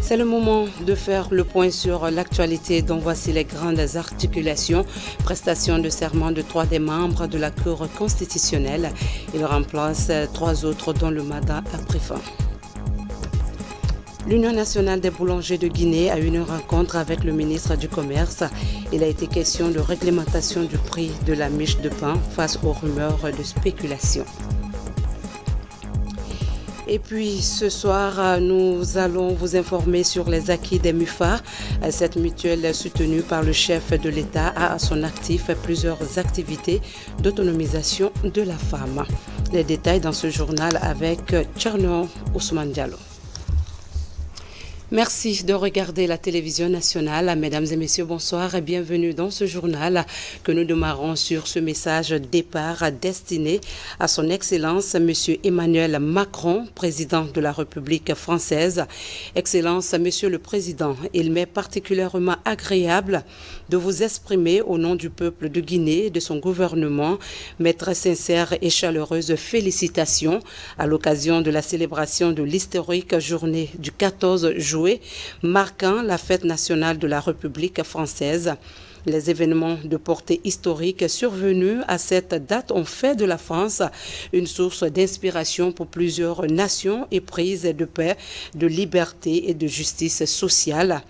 C'est le moment de faire le point sur l'actualité dont voici les grandes articulations. Prestation de serment de 3 des membres de la Cour constitutionnelle. Il remplace 3 autres dont le mandat a pris fin. L'Union nationale des boulangers de Guinée a eu une rencontre avec le ministre du Commerce. Il a été question de réglementation du prix de la miche de pain face aux rumeurs de spéculation. Et puis ce soir, nous allons vous informer sur les acquis des MUFA. Cette mutuelle soutenue par le chef de l'État a à son actif plusieurs activités d'autonomisation de la femme. Les détails dans ce journal avec Tcherno Ousmane Diallo. Merci de regarder la télévision nationale. Mesdames et messieurs, bonsoir et bienvenue dans ce journal que nous démarrons sur ce message départ destiné à son Excellence M. Emmanuel Macron, président de la République française. Excellence, Monsieur le Président, il m'est particulièrement agréable de vous exprimer au nom du peuple de Guinée et de son gouvernement mes très sincères et chaleureuses félicitations à l'occasion de la célébration de l'historique journée du 14 juillet marquant la fête nationale de la République française. Les événements de portée historique survenus à cette date ont fait de la France une source d'inspiration pour plusieurs nations éprises de paix, de liberté et de justice sociale.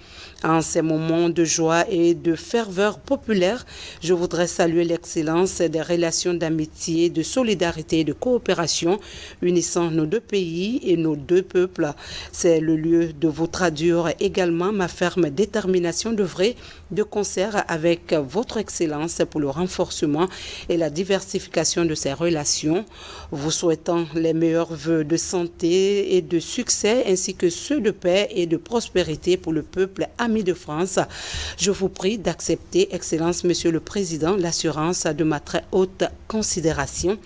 En ces moments de joie et de ferveur populaire, je voudrais saluer l'excellence des relations d'amitié, de solidarité et de coopération unissant nos deux pays et nos deux peuples. C'est le lieu de vous traduire également ma ferme détermination d'œuvrer de concert avec votre excellence pour le renforcement et la diversification de ces relations, vous souhaitant les meilleurs vœux de santé et de succès ainsi que ceux de paix et de prospérité pour le peuple ami de France. Je vous prie d'accepter, Excellence Monsieur le Président, l'assurance de ma très haute considération.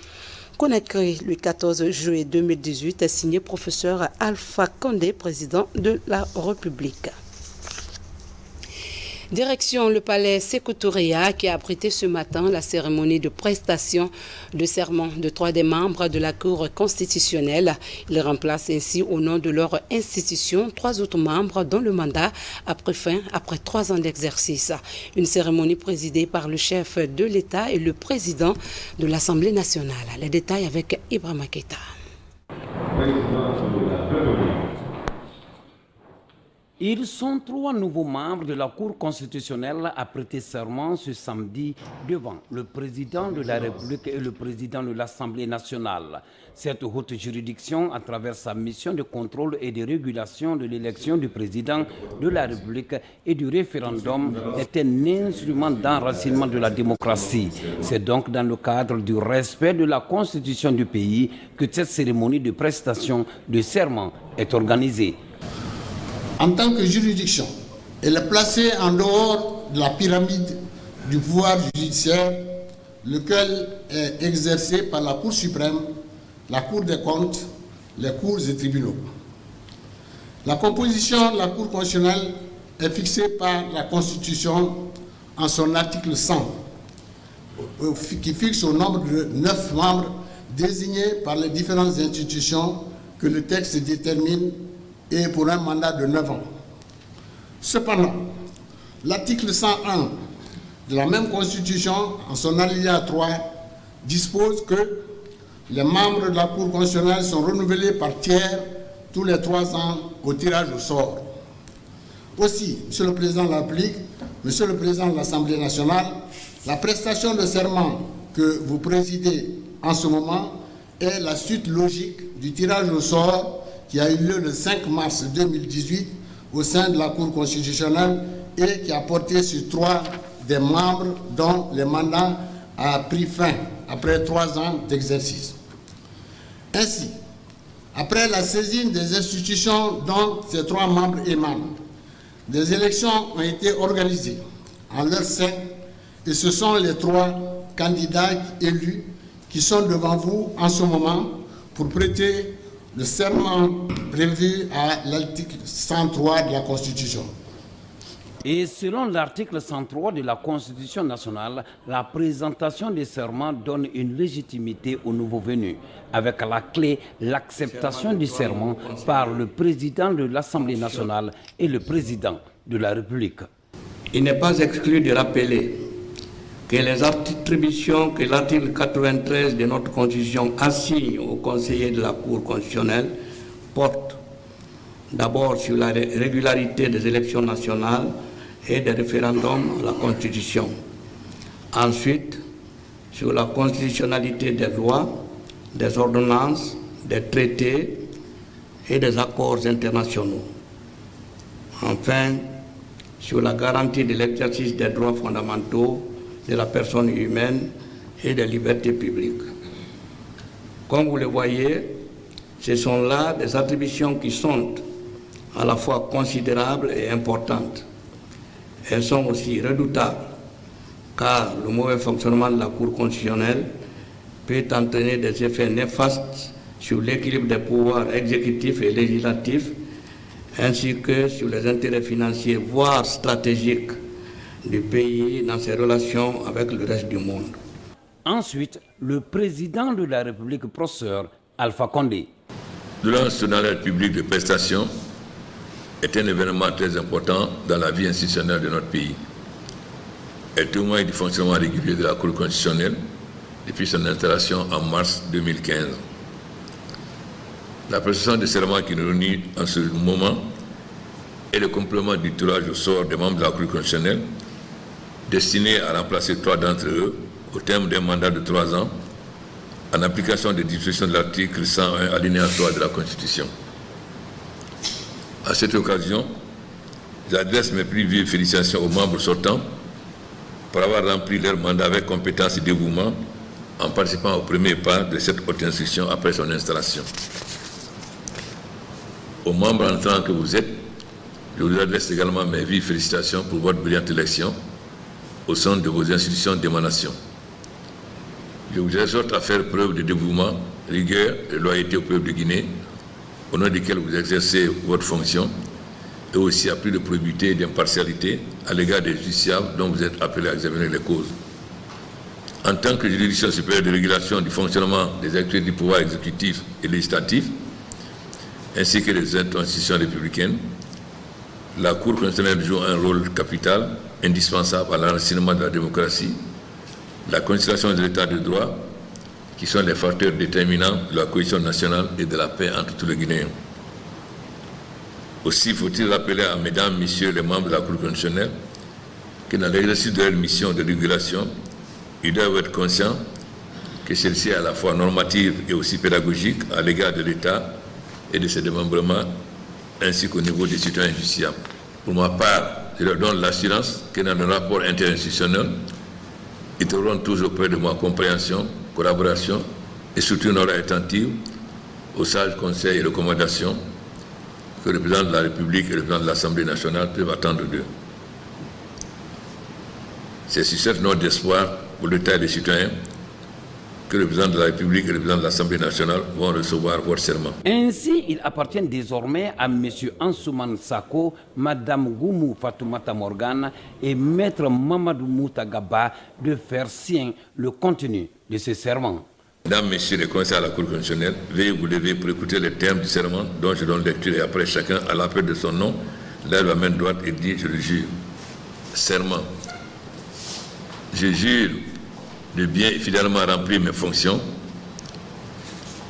Conakry, le 14 juillet 2018, signé professeur Alpha Condé, président de la République. Direction le palais Sékou Touré qui a abrité ce matin la cérémonie de prestation de serment de 3 des membres de la Cour constitutionnelle. Ils remplacent ainsi au nom de leur institution 3 autres membres dont le mandat a pris fin après 3 ans d'exercice. Une cérémonie présidée par le chef de l'État et le président de l'Assemblée nationale. Les détails avec Ibrahima Keïta. Ils sont 3 nouveaux membres de la Cour constitutionnelle à prêter serment ce samedi devant le président de la République et le président de l'Assemblée nationale. Cette haute juridiction, à travers sa mission de contrôle et de régulation de l'élection du président de la République et du référendum, est un instrument d'enracinement de la démocratie. C'est donc dans le cadre du respect de la Constitution du pays que cette cérémonie de prestation de serment est organisée. En tant que juridiction, elle est placée en dehors de la pyramide du pouvoir judiciaire, lequel est exercé par la Cour suprême, la Cour des comptes, les cours et tribunaux. La composition de la Cour constitutionnelle est fixée par la Constitution en son article 100, qui fixe au nombre de 9 membres désignés par les différentes institutions que le texte détermine et pour un mandat de 9 ans. Cependant, l'article 101 de la même Constitution, en son alinéa 3, dispose que les membres de la Cour constitutionnelle sont renouvelés par tiers tous les 3 ans au tirage au sort. Aussi, Monsieur le Président de la République, Monsieur le Président de l'Assemblée nationale, la prestation de serment que vous présidez en ce moment est la suite logique du tirage au sort qui a eu lieu le 5 mars 2018 au sein de la Cour constitutionnelle et qui a porté sur 3 des membres dont le mandat a pris fin après 3 ans d'exercice. Ainsi, après la saisine des institutions dont ces 3 membres émanent, des élections ont été organisées en leur sein et ce sont les 3 candidats élus qui sont devant vous en ce moment pour prêter le serment prévu à l'article 103 de la Constitution. Et selon l'article 103 de la Constitution nationale, la présentation des serments donne une légitimité aux nouveaux venus, avec à la clé l'acceptation du serment par le président de l'Assemblée nationale et le président de la République. Il n'est pas exclu de rappeler que les attributions que l'article 93 de notre Constitution assigne aux conseillers de la Cour constitutionnelle portent d'abord sur la régularité des élections nationales et des référendums à la Constitution. Ensuite, sur la constitutionnalité des lois, des ordonnances, des traités et des accords internationaux. Enfin, sur la garantie de l'exercice des droits fondamentaux de la personne humaine et des libertés publiques. Comme vous le voyez, ce sont là des attributions qui sont à la fois considérables et importantes. Elles sont aussi redoutables, car le mauvais fonctionnement de la Cour constitutionnelle peut entraîner des effets néfastes sur l'équilibre des pouvoirs exécutifs et législatifs, ainsi que sur les intérêts financiers, voire stratégiques, du pays dans ses relations avec le reste du monde. Ensuite, le président de la République, professeur Alpha Condé. L'audience dans la République de prestation est un événement très important dans la vie institutionnelle de notre pays. Elle témoigne du fonctionnement régulier de la Cour constitutionnelle depuis son installation en mars 2015. La prestation de serment qui nous réunit en ce moment est le complément du tirage au sort des membres de la Cour constitutionnelle, destiné à remplacer 3 d'entre eux au terme d'un mandat de 3 ans, en application des dispositions de l'article 101 alinéa 3 de la Constitution. À cette occasion, j'adresse mes plus vives félicitations aux membres sortants pour avoir rempli leur mandat avec compétence et dévouement en participant au premier pas de cette haute instruction après son installation. Aux membres entrants que vous êtes, je vous adresse également mes vives félicitations pour votre brillante élection au sein de vos institutions d'émanation. Je vous exhorte à faire preuve de dévouement, rigueur et loyauté au peuple de Guinée, au nom duquel vous exercez votre fonction, et aussi à plus de probité et d'impartialité à l'égard des justiciables dont vous êtes appelés à examiner les causes. En tant que juridiction supérieure de régulation du fonctionnement des acteurs du pouvoir exécutif et législatif, ainsi que des institutions républicaines, la Cour constitutionnelle joue un rôle capital, indispensable à l'enracinement de la démocratie, la constitution de l'état de droit, qui sont les facteurs déterminants de la cohésion nationale et de la paix entre tous les Guinéens. Aussi faut-il rappeler à mesdames, messieurs les membres de la Cour constitutionnelle que dans l'exercice de leur mission de régulation, ils doivent être conscients que celle-ci est à la fois normative et aussi pédagogique à l'égard de l'État et de ses démembrements, ainsi qu'au niveau des citoyens justiciables. Pour ma part, je leur donne l'assurance que dans le rapport interinstitutionnel, ils trouveront toujours auprès de moi compréhension, collaboration et surtout une oreille attentive aux sages conseils et recommandations que le président de la République et le président de l'Assemblée nationale peuvent attendre d'eux. C'est sur cette note d'espoir pour l'État et les citoyens que le président de la République et le président de l'Assemblée nationale vont recevoir votre serment. Ainsi, il appartient désormais à M. Ansouman Sako, Mme Goumou Fatoumata Morgane et Maître Mamadou Moutagaba de faire sien le contenu de ce serment. Mesdames, Messieurs les conseillers à la Cour constitutionnelle, veuillez vous lever pour écouter les termes du serment dont je donne lecture et après chacun, à l'appel de son nom, lève la main droite et dit « Je le jure ». Serment. Je jure de bien et fidèlement remplir mes fonctions,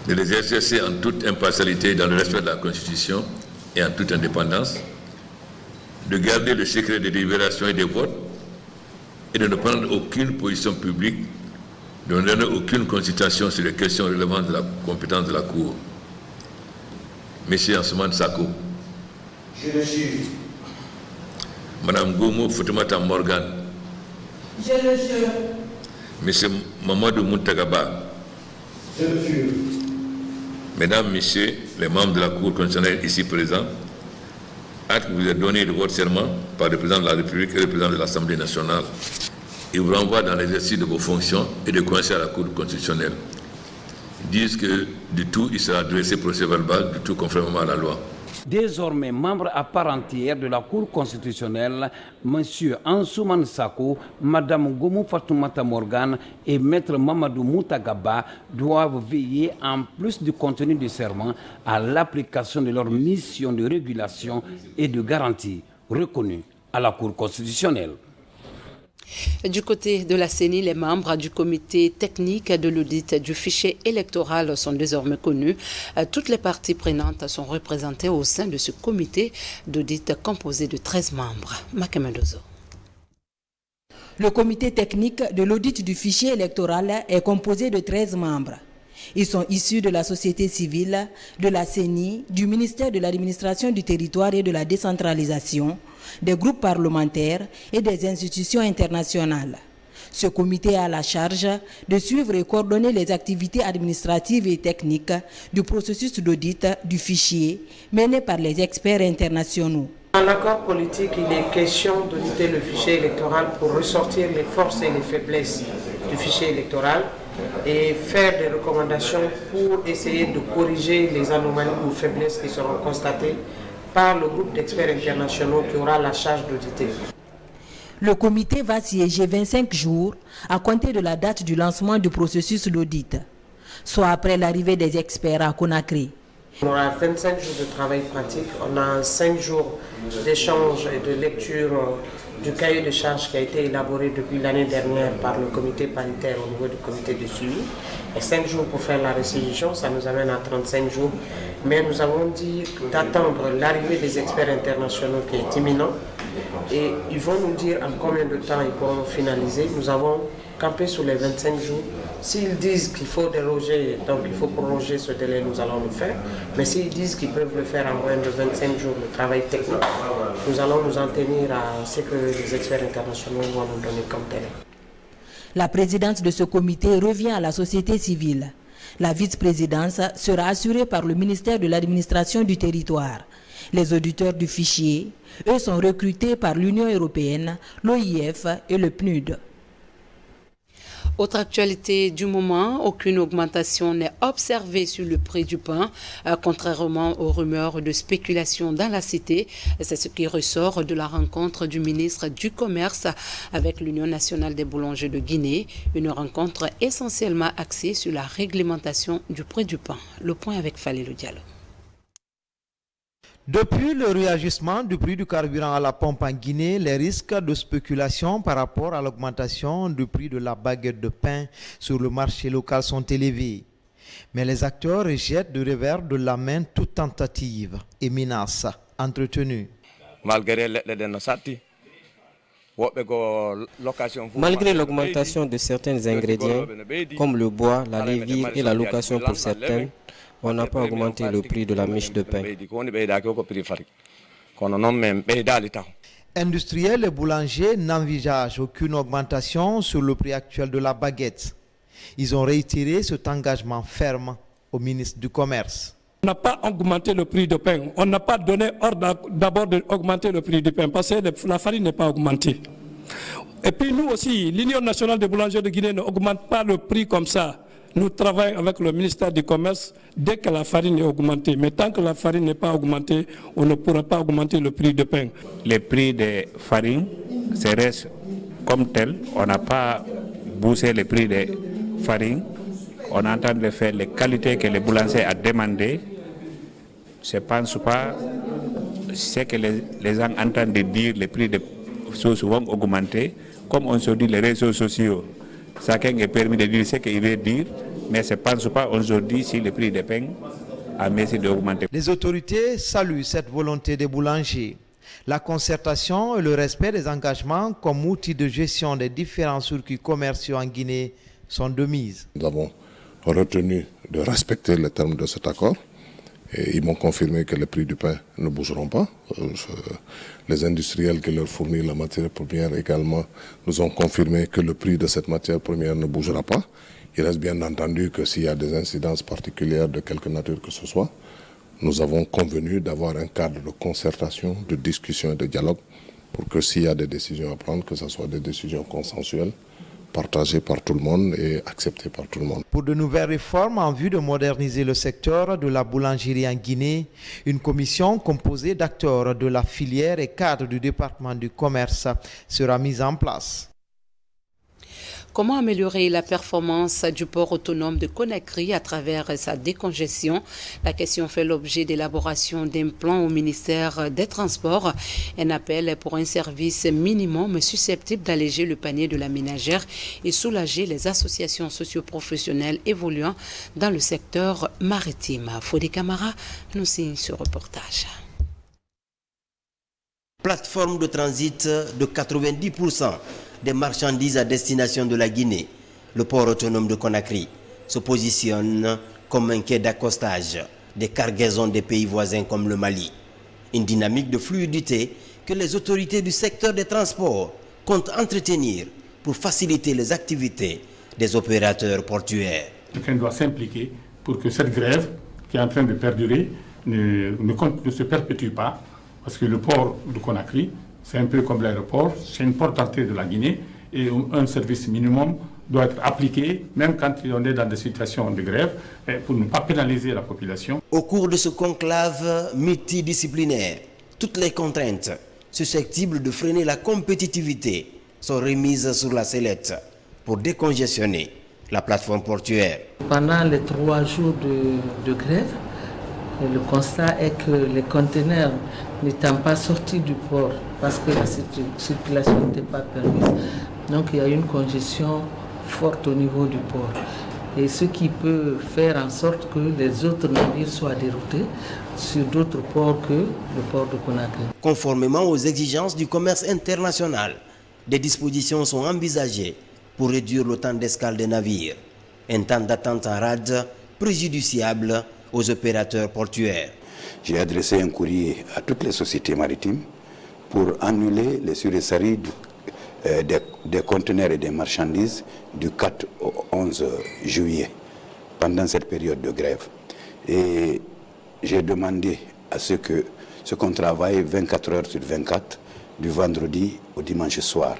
de les exercer en toute impartialité dans le respect de la Constitution et en toute indépendance, de garder le secret des délibérations et des votes et de ne prendre aucune position publique, de ne donner aucune consultation sur les questions relevantes de la compétence de la Cour. Monsieur Ansouman Sako. Je le jure. Madame Goumou Fatoumata Morgane. Je le jure. Monsieur Mamadou Moutagaba. Je le jure. Mesdames, Messieurs les membres de la Cour constitutionnelle ici présents, acte que vous êtes donné de votre serment par le président de la République et le président de l'Assemblée nationale. Il vous renvoie dans l'exercice de vos fonctions et de conseil à la Cour constitutionnelle. Ils disent que du tout, il sera dressé procès verbal, du tout conformément à la loi. Désormais membre à part entière de la Cour constitutionnelle, M. Ansouman Sako, Mme Goumou Fatoumata Morgan et Maître Mamadou Moutagaba doivent veiller, en plus du contenu du serment, à l'application de leur mission de régulation et de garantie reconnue à la Cour constitutionnelle. Du côté de la CENI, les membres du comité technique de l'audit du fichier électoral sont désormais connus. Toutes les parties prenantes sont représentées au sein de ce comité d'audit composé de 13 membres. Makamedozo. Le comité technique de l'audit du fichier électoral est composé de 13 membres. Ils sont issus de la société civile, de la CENI, du ministère de l'administration du territoire et de la décentralisation, des groupes parlementaires et des institutions internationales. Ce comité a la charge de suivre et coordonner les activités administratives et techniques du processus d'audit du fichier mené par les experts internationaux. Dans l'accord politique, il est question d'auditer le fichier électoral pour ressortir les forces et les faiblesses du fichier électoral et faire des recommandations pour essayer de corriger les anomalies ou faiblesses qui seront constatées par le groupe d'experts internationaux qui aura la charge d'auditer. Le comité va siéger 25 jours à compter de la date du lancement du processus d'audit, soit après l'arrivée des experts à Conakry. On aura 25 jours de travail pratique, on a 5 jours d'échange et de lecture du cahier de charges qui a été élaboré depuis l'année dernière par le comité paritaire au niveau du comité de suivi. Et 5 jours pour faire la restitution, ça nous amène à 35 jours. Mais nous avons dit d'attendre l'arrivée des experts internationaux qui est imminent. Et ils vont nous dire en combien de temps ils pourront finaliser. Nous avons campé sur les 25 jours. S'ils disent qu'il faut déroger, donc il faut prolonger ce délai, nous allons le faire. Mais s'ils disent qu'ils peuvent le faire en moins de 25 jours, le travail technique, nous allons nous en tenir à ce que les experts internationaux vont nous donner comme délai. La présidence de ce comité revient à la société civile. La vice-présidence sera assurée par le ministère de l'administration du territoire. Les auditeurs du fichier, eux, sont recrutés par l'Union européenne, l'OIF et le PNUD. Autre actualité du moment, aucune augmentation n'est observée sur le prix du pain, contrairement aux rumeurs de spéculation dans la cité. C'est ce qui ressort de la rencontre du ministre du Commerce avec l'Union nationale des boulangers de Guinée, une rencontre essentiellement axée sur la réglementation du prix du pain. Le point avec Falilou Diallo. Depuis le réajustement du prix du carburant à la pompe en Guinée, les risques de spéculation par rapport à l'augmentation du prix de la baguette de pain sur le marché local sont élevés. Mais les acteurs rejettent de revers de la main toute tentative et menace entretenue. Malgré l'augmentation de certains ingrédients, comme le bois, la levure et la location pour certains, on n'a pas augmenté le prix de la miche de pain. Industriels et boulangers n'envisagent aucune augmentation sur le prix actuel de la baguette. Ils ont réitéré cet engagement ferme au ministre du Commerce. On n'a pas augmenté le prix de pain. On n'a pas donné ordre d'abord d'augmenter le prix du pain parce que la farine n'est pas augmentée. Et puis nous aussi, l'Union nationale des boulangers de Guinée n'augmente pas le prix comme ça. Nous travaillons avec le ministère du Commerce dès que la farine est augmentée. Mais tant que la farine n'est pas augmentée, on ne pourra pas augmenter le prix de pain. Les prix des farines restent comme tel. On n'a pas boosté les prix des farines. On est en train de faire les qualités que les boulangers ont demandées. Je ne pense pas ce que les gens entendent de dire, les prix des choses vont augmenter. Comme on se dit, les réseaux sociaux. Chacun est permis de dire ce qu'il veut dire, mais je ne pense pas aujourd'hui si le prix des pains a merci d'augmenter. Les autorités saluent cette volonté des boulangers. La concertation et le respect des engagements comme outil de gestion des différents circuits commerciaux en Guinée sont de mise. Nous avons retenu de respecter les termes de cet accord. Et ils m'ont confirmé que les prix du pain ne bougeront pas. Les industriels qui leur fournissent la matière première également nous ont confirmé que le prix de cette matière première ne bougera pas. Il reste bien entendu que s'il y a des incidences particulières de quelque nature que ce soit, nous avons convenu d'avoir un cadre de concertation, de discussion et de dialogue pour que s'il y a des décisions à prendre, que ce soit des décisions consensuelles, partagé par tout le monde et accepté par tout le monde. Pour de nouvelles réformes en vue de moderniser le secteur de la boulangerie en Guinée, une commission composée d'acteurs de la filière et cadres du département du commerce sera mise en place. Comment améliorer la performance du port autonome de Conakry à travers sa décongestion? La question fait l'objet d'élaboration d'un plan au ministère des Transports. Un appel pour un service minimum susceptible d'alléger le panier de la ménagère et soulager les associations socioprofessionnelles évoluant dans le secteur maritime. Fodé Camara nous signe ce reportage. Plateforme de transit de 90% des marchandises à destination de la Guinée, le port autonome de Conakry se positionne comme un quai d'accostage des cargaisons des pays voisins comme le Mali. Une dynamique de fluidité que les autorités du secteur des transports comptent entretenir pour faciliter les activités des opérateurs portuaires. Chacun doit s'impliquer pour que cette grève qui est en train de perdurer ne se perpétue pas, parce que le port de Conakry, c'est un peu comme l'aéroport, c'est une porte d'entrée de la Guinée et un service minimum doit être appliqué même quand on est dans des situations de grève pour ne pas pénaliser la population. Au cours de ce conclave multidisciplinaire, toutes les contraintes susceptibles de freiner la compétitivité sont remises sur la sellette pour décongestionner la plateforme portuaire. Pendant les 3 jours de grève, le constat est que les conteneurs n'étant pas sortis du port parce que la circulation n'était pas permise, donc il y a une congestion forte au niveau du port. Et ce qui peut faire en sorte que les autres navires soient déroutés sur d'autres ports que le port de Conakry. Conformément aux exigences du commerce international, des dispositions sont envisagées pour réduire le temps d'escale des navires, un temps d'attente en rade préjudiciable aux opérateurs portuaires. J'ai adressé un courrier à toutes les sociétés maritimes pour annuler les suressaries des conteneurs et des marchandises du 4 au 11 juillet, pendant cette période de grève. Et j'ai demandé à ce qu'on travaille 24 heures sur 24, du vendredi au dimanche soir.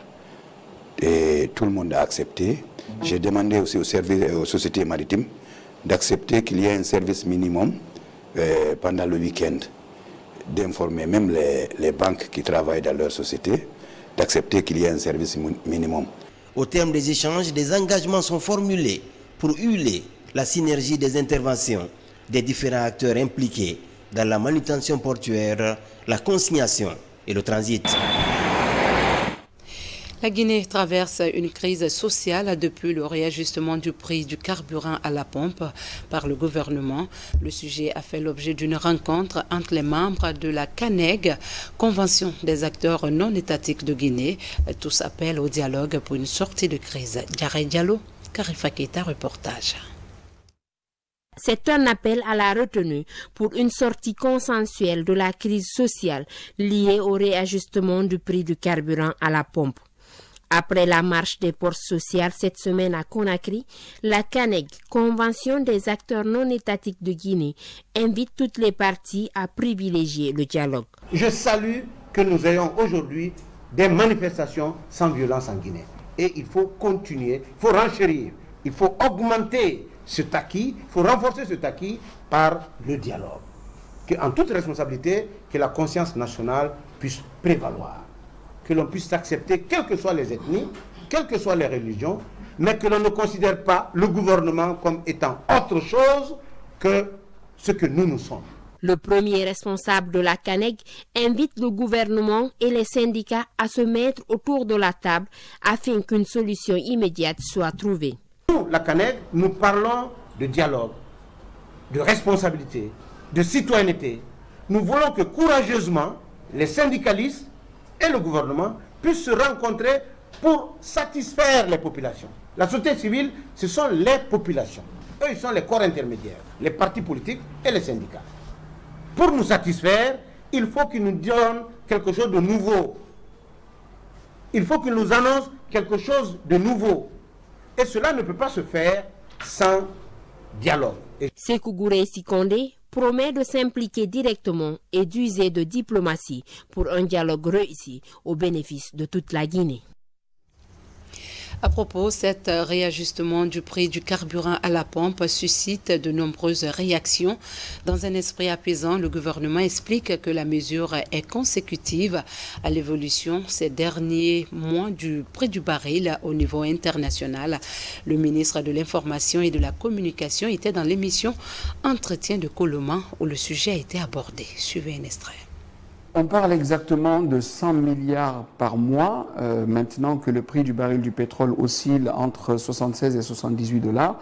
Et tout le monde a accepté. J'ai demandé aussi aux sociétés maritimes d'accepter qu'il y ait un service minimum pendant le week-end, d'informer même les banques qui travaillent dans leur société, d'accepter qu'il y ait un service minimum. Au terme des échanges, des engagements sont formulés pour huiler la synergie des interventions des différents acteurs impliqués dans la manutention portuaire, la consignation et le transit. La Guinée traverse une crise sociale depuis le réajustement du prix du carburant à la pompe par le gouvernement. Le sujet a fait l'objet d'une rencontre entre les membres de la CANEG, Convention des acteurs non étatiques de Guinée. Tous appellent au dialogue pour une sortie de crise. Diarra Diallo, Karifa Keita, reportage. C'est un appel à la retenue pour une sortie consensuelle de la crise sociale liée au réajustement du prix du carburant à la pompe. Après la marche des forces sociales cette semaine à Conakry, la CANEG, Convention des acteurs non étatiques de Guinée, invite toutes les parties à privilégier le dialogue. Je salue que nous ayons aujourd'hui des manifestations sans violence en Guinée. Et il faut continuer, il faut renchérir, il faut augmenter cet acquis, il faut renforcer cet acquis par le dialogue. En toute responsabilité, que la conscience nationale puisse prévaloir. Que l'on puisse accepter, quelles que soient les ethnies, quelles que soient les religions, mais que l'on ne considère pas le gouvernement comme étant autre chose que ce que nous sommes. Le premier responsable de la CANEG invite le gouvernement et les syndicats à se mettre autour de la table afin qu'une solution immédiate soit trouvée. Nous, la CANEG, nous parlons de dialogue, de responsabilité, de citoyenneté. Nous voulons que courageusement les syndicalistes et le gouvernement puissent se rencontrer pour satisfaire les populations. La société civile, ce sont les populations. Eux, ils sont les corps intermédiaires, les partis politiques et les syndicats. Pour nous satisfaire, il faut qu'ils nous donnent quelque chose de nouveau. Il faut qu'ils nous annoncent quelque chose de nouveau. Et cela ne peut pas se faire sans dialogue. Sékou Gouré Sikondé promet de s'impliquer directement et d'user de diplomatie pour un dialogue réussi au bénéfice de toute la Guinée. À propos, cet réajustement du prix du carburant à la pompe suscite de nombreuses réactions. Dans un esprit apaisant, le gouvernement explique que la mesure est consécutive à l'évolution ces derniers mois du prix du baril au niveau international. Le ministre de l'Information et de la Communication était dans l'émission Entretien de Coloma où le sujet a été abordé. Suivez un extrait. On parle exactement de 100 milliards par mois, maintenant que le prix du baril du pétrole oscille entre 76 et 78 $,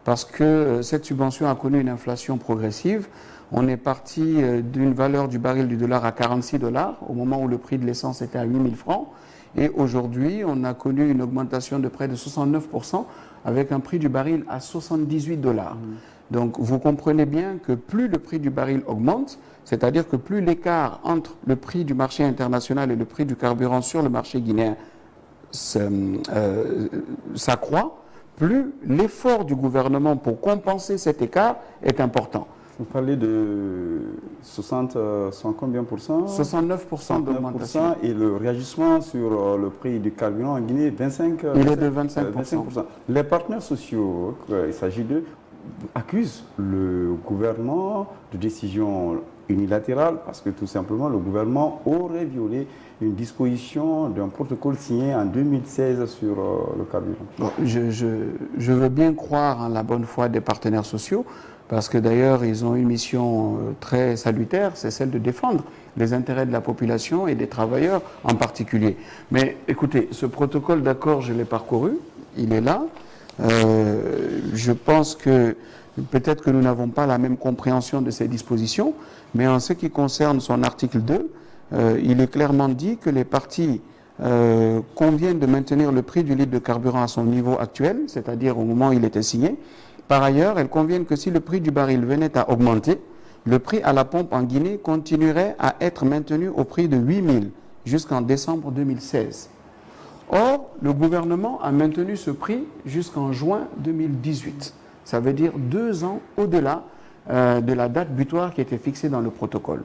parce que cette subvention a connu une inflation progressive. On est parti d'une valeur du baril du dollar à 46 $ au moment où le prix de l'essence était à 8 000 francs. Et aujourd'hui, on a connu une augmentation de près de 69% avec un prix du baril à 78 $. Donc vous comprenez bien que plus le prix du baril augmente, c'est-à-dire que plus l'écart entre le prix du marché international et le prix du carburant sur le marché guinéen s'accroît, plus l'effort du gouvernement pour compenser cet écart est important. Vous parlez de 100 combien pour cent 69% d'augmentation. Et le réajustement sur le prix du carburant en Guinée, 25%. Il est de 25%. Les partenaires sociaux, il s'agit d'eux, accusent le gouvernement de décision unilatérale parce que tout simplement le gouvernement aurait violé une disposition d'un protocole signé en 2016 sur le carburant. Bon, je veux bien croire en la bonne foi des partenaires sociaux parce que d'ailleurs ils ont une mission très salutaire, c'est celle de défendre les intérêts de la population et des travailleurs en particulier. Mais écoutez, ce protocole d'accord, je l'ai parcouru, il est là. Je pense que peut-être que nous n'avons pas la même compréhension de ces dispositions, mais en ce qui concerne son article 2, il est clairement dit que les parties conviennent de maintenir le prix du litre de carburant à son niveau actuel, c'est-à-dire au moment où il était signé. Par ailleurs, elles conviennent que si le prix du baril venait à augmenter, le prix à la pompe en Guinée continuerait à être maintenu au prix de 8 000 jusqu'en décembre 2016. Or, le gouvernement a maintenu ce prix jusqu'en juin 2018. Ça veut dire 2 ans au-delà de la date butoir qui était fixée dans le protocole.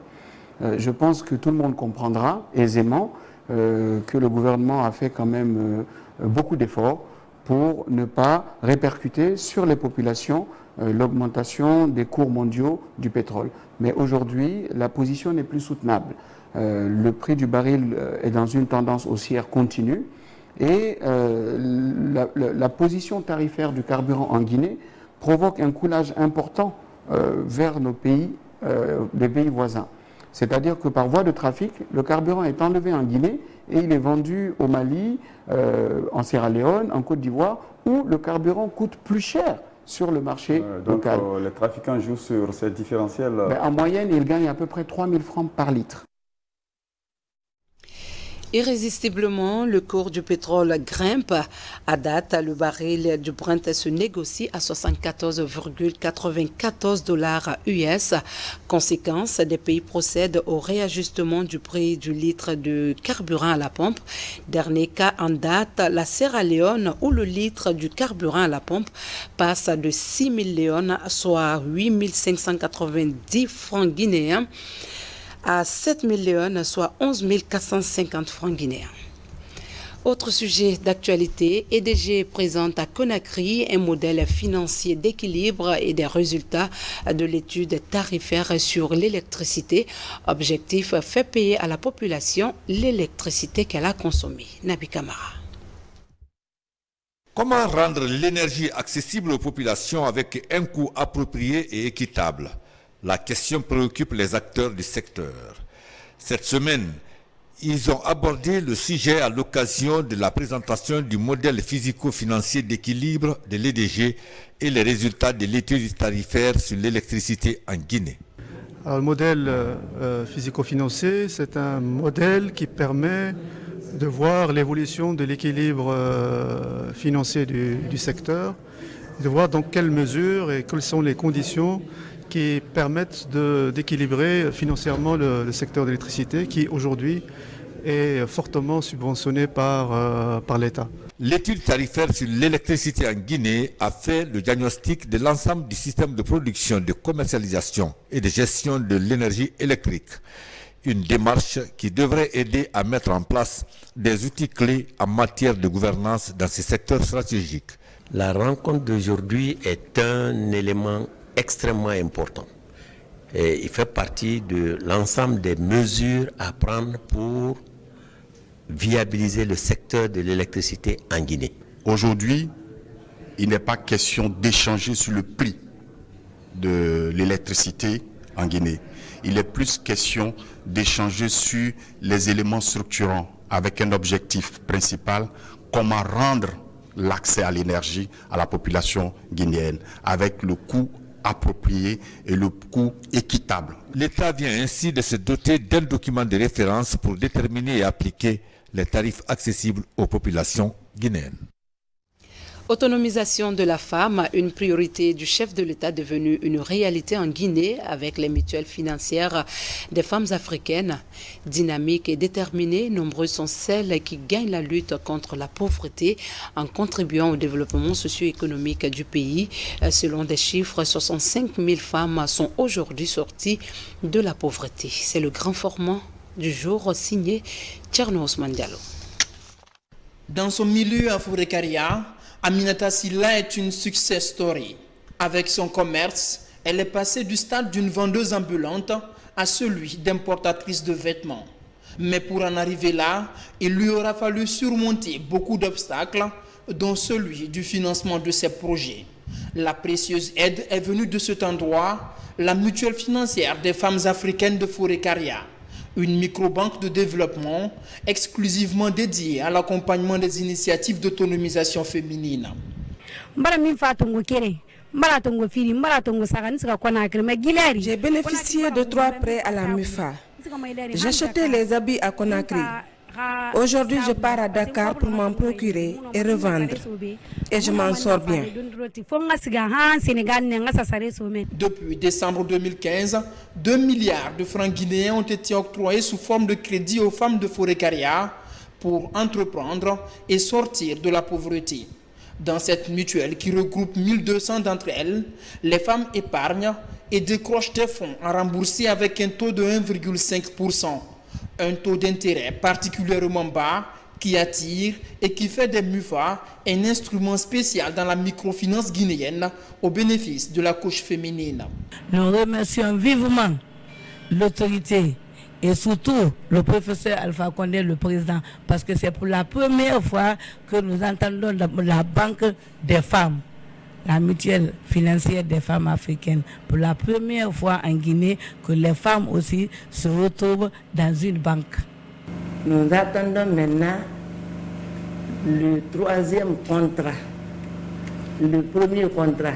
Je pense que tout le monde comprendra aisément que le gouvernement a fait quand même beaucoup d'efforts pour ne pas répercuter sur les populations l'augmentation des cours mondiaux du pétrole. Mais aujourd'hui, la position n'est plus soutenable. Le prix du baril est dans une tendance haussière continue et la position tarifaire du carburant en Guinée provoque un coulage important vers nos pays, les pays voisins. C'est-à-dire que par voie de trafic, le carburant est enlevé en Guinée et il est vendu au Mali, en Sierra Leone, en Côte d'Ivoire, où le carburant coûte plus cher sur le marché local. Donc les trafiquants jouent sur ces différentiels. En moyenne, ils gagnent à peu près 3 000 francs par litre. Irrésistiblement, le cours du pétrole grimpe. À date, le baril du Brent se négocie à 74,94 $ US. Conséquence, des pays procèdent au réajustement du prix du litre de carburant à la pompe. Dernier cas en date, la Sierra Leone, où le litre du carburant à la pompe passe de 6 000 léones, soit 8 590 francs guinéens, à 7 000 léones, soit 11 450 francs guinéens. Autre sujet d'actualité, EDG présente à Conakry un modèle financier d'équilibre et des résultats de l'étude tarifaire sur l'électricité. Objectif, faire payer à la population l'électricité qu'elle a consommée. Nabi Kamara. Comment rendre l'énergie accessible aux populations avec un coût approprié et équitable? La question préoccupe les acteurs du secteur. Cette semaine, ils ont abordé le sujet à l'occasion de la présentation du modèle physico-financier d'équilibre de l'EDG et les résultats de l'étude tarifaire sur l'électricité en Guinée. Alors, le modèle physico-financier, c'est un modèle qui permet de voir l'évolution de l'équilibre financier du secteur, de voir dans quelle mesure et quelles sont les conditions qui permettent d'équilibrer financièrement le secteur de l'électricité qui aujourd'hui est fortement subventionné par l'État. L'étude tarifaire sur l'électricité en Guinée a fait le diagnostic de l'ensemble du système de production, de commercialisation et de gestion de l'énergie électrique. une démarche qui devrait aider à mettre en place des outils clés en matière de gouvernance dans ces secteurs stratégiques. La rencontre d'aujourd'hui est un élément extrêmement important. Et il fait partie de l'ensemble des mesures à prendre pour viabiliser le secteur de l'électricité en Guinée. Aujourd'hui, il n'est pas question d'échanger sur le prix de l'électricité en Guinée. Il est plus question d'échanger sur les éléments structurants avec un objectif principal, comment rendre l'accès à l'énergie à la population guinéenne avec le coût approprié et le coût équitable. L'État vient ainsi de se doter d'un document de référence pour déterminer et appliquer les tarifs accessibles aux populations guinéennes. Autonomisation de la femme, une priorité du chef de l'État devenue une réalité en Guinée avec les mutuelles financières des femmes africaines. Dynamiques et déterminées, nombreuses sont celles qui gagnent la lutte contre la pauvreté en contribuant au développement socio-économique du pays. Selon des chiffres, 65 000 femmes sont aujourd'hui sorties de la pauvreté. C'est le grand format du jour signé Thierno Ousmane Diallo. Dans son milieu à Fourekaria, Aminata Silla est une success story. Avec son commerce, elle est passée du stade d'une vendeuse ambulante à celui d'importatrice de vêtements. Mais pour en arriver là, il lui aura fallu surmonter beaucoup d'obstacles, dont celui du financement de ses projets. La précieuse aide est venue de cet endroit, la mutuelle financière des femmes africaines de Fourekaria, une microbanque de développement exclusivement dédiée à l'accompagnement des initiatives d'autonomisation féminine. J'ai bénéficié de 3 prêts à la MUFA. J'achetais les habits à Conakry. Aujourd'hui, je pars à Dakar pour m'en procurer et revendre. Et je m'en sors bien. Depuis décembre 2015, 2 milliards de francs guinéens ont été octroyés sous forme de crédit aux femmes de Fourekaria pour entreprendre et sortir de la pauvreté. Dans cette mutuelle qui regroupe 1200 d'entre elles, les femmes épargnent et décrochent des fonds à rembourser avec un taux de 1,5%. Un taux d'intérêt particulièrement bas qui attire et qui fait des MUFA un instrument spécial dans la microfinance guinéenne au bénéfice de la couche féminine. Nous remercions vivement l'autorité et surtout le professeur Alpha Condé, le président, parce que c'est pour la première fois que nous entendons la Banque des femmes, la mutuelle financière des femmes africaines, pour la première fois en Guinée, que les femmes aussi se retrouvent dans une banque. Nous attendons maintenant le 3e contrat. Le premier contrat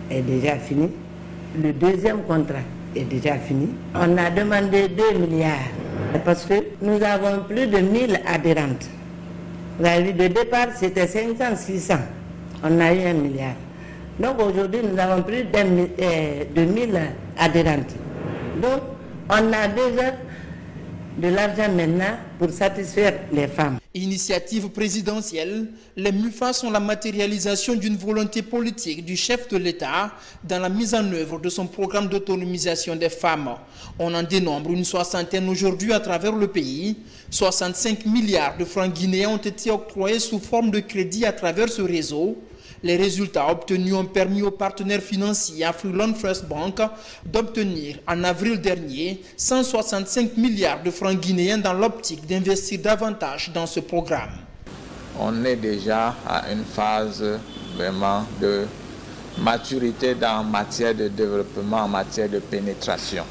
est déjà fini. Le 2e contrat est déjà fini. On a demandé 2 milliards parce que nous avons plus de 1000 adhérentes. Vous avez vu, de départ, c'était 500, 600. On a eu 1 milliard. Donc aujourd'hui, nous avons plus de 1000 adhérentes. Donc, on a déjà de l'argent maintenant pour satisfaire les femmes. Initiative présidentielle, les MUFA sont la matérialisation d'une volonté politique du chef de l'État dans la mise en œuvre de son programme d'autonomisation des femmes. On en dénombre une 60aine aujourd'hui à travers le pays. 65 milliards de francs guinéens ont été octroyés sous forme de crédit à travers ce réseau. Les résultats obtenus ont permis aux partenaires financiers Afriland First Bank d'obtenir en avril dernier 165 milliards de francs guinéens dans l'optique d'investir davantage dans ce programme. On est déjà à une phase vraiment de maturité en matière de développement, en matière de pénétration.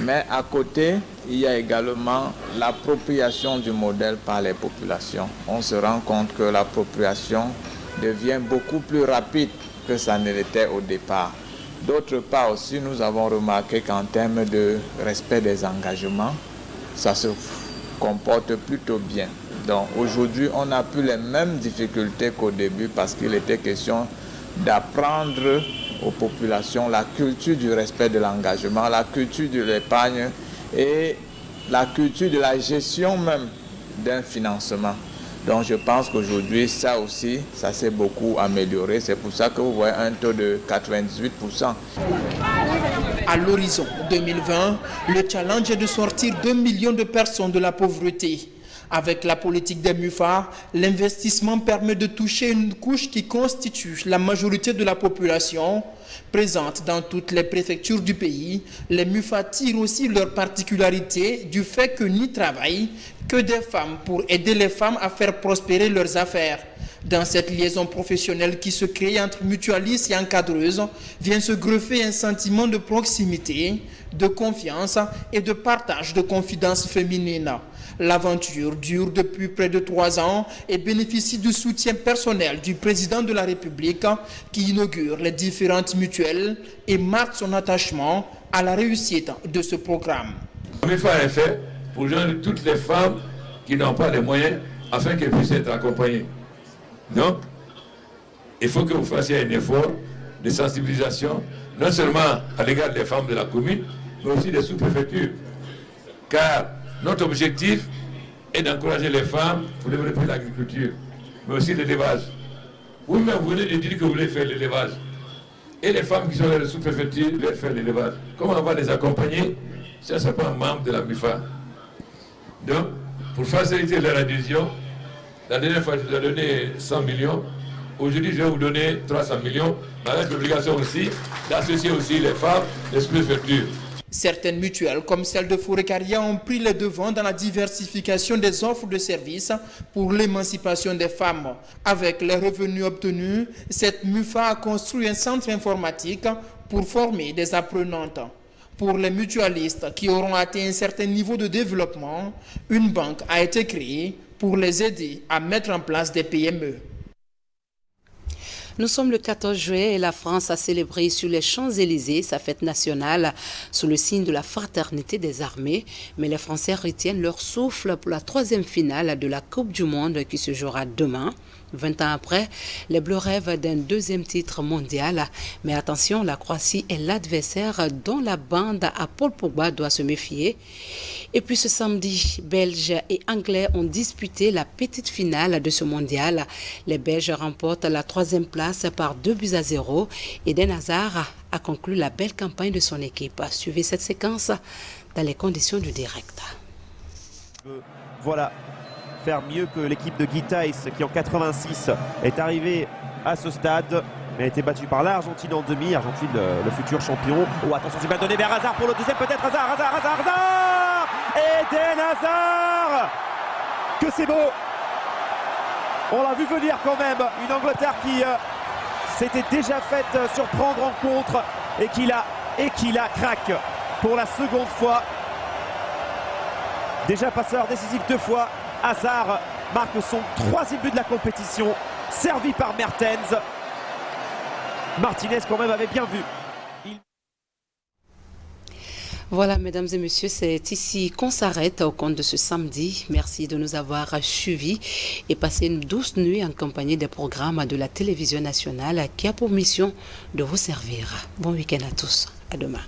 Mais à côté, il y a également l'appropriation du modèle par les populations. On se rend compte que l'appropriation devient beaucoup plus rapide que ça ne l'était au départ. D'autre part aussi, nous avons remarqué qu'en termes de respect des engagements, ça se comporte plutôt bien. Donc aujourd'hui, on n'a plus les mêmes difficultés qu'au début parce qu'il était question d'apprendre aux populations la culture du respect de l'engagement, la culture de l'épargne et la culture de la gestion même d'un financement. Donc je pense qu'aujourd'hui, ça aussi, ça s'est beaucoup amélioré. C'est pour ça que vous voyez un taux de 98%. À l'horizon 2020, le challenge est de sortir 2 millions de personnes de la pauvreté. Avec la politique des MUFA, l'investissement permet de toucher une couche qui constitue la majorité de la population. Présente dans toutes les préfectures du pays, les MUFA tirent aussi leur particularité du fait que n'y travaillent que des femmes pour aider les femmes à faire prospérer leurs affaires. Dans cette liaison professionnelle qui se crée entre mutualistes et encadreuses, vient se greffer un sentiment de proximité, de confiance et de partage de confidences féminines. L'aventure dure depuis près de 3 ans et bénéficie du soutien personnel du président de la République qui inaugure les différentes mutuelles et marque son attachement à la réussite de ce programme. Le MUFA est fait pour joindre toutes les femmes qui n'ont pas les moyens afin qu'elles puissent être accompagnées. Donc, il faut que vous fassiez un effort de sensibilisation, non seulement à l'égard des femmes de la commune, mais aussi des sous-préfectures. Car notre objectif est d'encourager les femmes pour développer l'agriculture, mais aussi l'élevage. Vous-même, vous venez de dire que vous voulez faire l'élevage. Et les femmes qui sont dans les sous-préfectures veulent faire l'élevage. Comment on va les accompagner? Ça, c'est pas un membre de la MUFA. Donc, pour faciliter leur adhésion, la dernière fois, je vous ai donné 100 millions. Aujourd'hui, je vais vous donner 300 millions, avec l'obligation aussi d'associer aussi les femmes des sous-préfectures. Certaines mutuelles, comme celle de Fourekaria, ont pris les devants dans la diversification des offres de services pour l'émancipation des femmes. Avec les revenus obtenus, cette MUFA a construit un centre informatique pour former des apprenantes. Pour les mutualistes qui auront atteint un certain niveau de développement, une banque a été créée pour les aider à mettre en place des PME. Nous sommes le 14 juillet et la France a célébré sur les Champs-Élysées sa fête nationale sous le signe de la fraternité des armées. Mais les Français retiennent leur souffle pour la 3e finale de la Coupe du Monde qui se jouera demain. 20 ans après, les Bleus rêvent d'un 2e titre mondial. Mais attention, la Croatie est l'adversaire dont la bande à Paul Pogba doit se méfier. Et puis ce samedi, Belges et Anglais ont disputé la petite finale de ce mondial. Les Belges remportent la 3e place par 2-0. Eden Hazard a conclu la belle campagne de son équipe. Suivez cette séquence dans les conditions du direct. Voilà. Faire mieux que l'équipe de Guy Thys qui en 86 est arrivée à ce stade mais a été battue par l'Argentine en demi. Argentine le futur champion. Oh attention, c'est bien donné vers Hazard pour le deuxième peut-être. Hazard Eden Hazard. Que c'est beau. On l'a vu venir quand même. Une Angleterre qui s'était déjà faite surprendre en contre et qui la craque pour la seconde fois. Déjà passeur décisif 2 fois. Hazard marque son 3e but de la compétition, servi par Mertens. Martinez quand même avait bien vu. Voilà, mesdames et messieurs, c'est ici qu'on s'arrête au compte de ce samedi. Merci de nous avoir suivis et passez une douce nuit en compagnie des programmes de la télévision nationale qui a pour mission de vous servir. Bon week-end à tous. À demain.